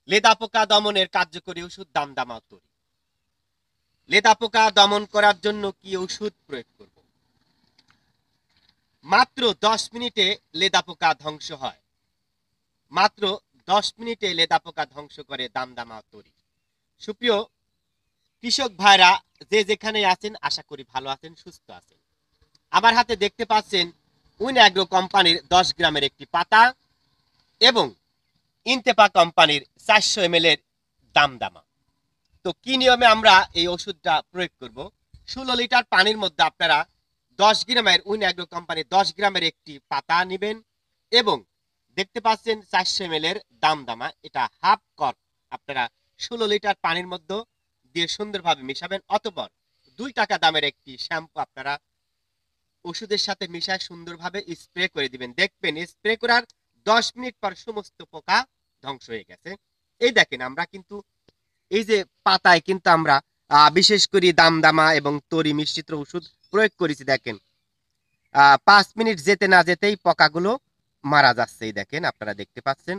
লেদা পোকা দমনের কার্যকরী ওষুধ দামদামা তরি। লেদা পোকা দমন করার জন্য কি ওষুধ প্রয়োগ করব? মাত্র 10 মিনিটে লেদা পোকা ধ্বংস হয়। মাত্র 10 মিনিটে লেদা পোকা ধ্বংস করে দামদামা তরি। সুপ্রিয় কৃষক ভাইরা, যে যেখানে আছেন আশা করি ভালো আছেন, সুস্থ আছেন। আমার হাতে দেখতে পাচ্ছেন উইন অ্যাগ্রো কোম্পানির 10 গ্রামের একটি পাতা এবং ইনতেপা কোম্পানির 400 ml এর দামদামা। তো কি নিয়মে আমরা এই ওষুধটা প্রয়োগ করব? 16 লিটার পানির মধ্যে আপনারা 10 গ্রামের উইন অ্যাগ্রো কোম্পানির 10 গ্রামের একটি পাতা নেবেন এবং দেখতে পাচ্ছেন 400 ml এর দামদামা, এটা হাফ কাপ আপনারা 16 লিটার পানির মধ্যে দিয়ে সুন্দরভাবে মিশাবেন। অতঃপর 2 টাকা দামের একটি শ্যাম্পু আপনারা ওষুধের সাথে মিশায় সুন্দরভাবে স্প্রে করে দিবেন। দেখবেন স্প্রে করার 10 মিনিট পর সমস্ত পোকা ধ্বংস হয়ে গেছে। এই দেখেন আমরা কিন্তু এই যে পাতায় কিন্তু আমরা বিশেষ করে দামদামা এবং তরি মিশ্রিত ওষুধ প্রয়োগ করেছি। দেখেন 5 মিনিট যেতে না যেতেই পোকাগুলো মারা যাচ্ছে। এই দেখেন আপনারা দেখতে পাচ্ছেন।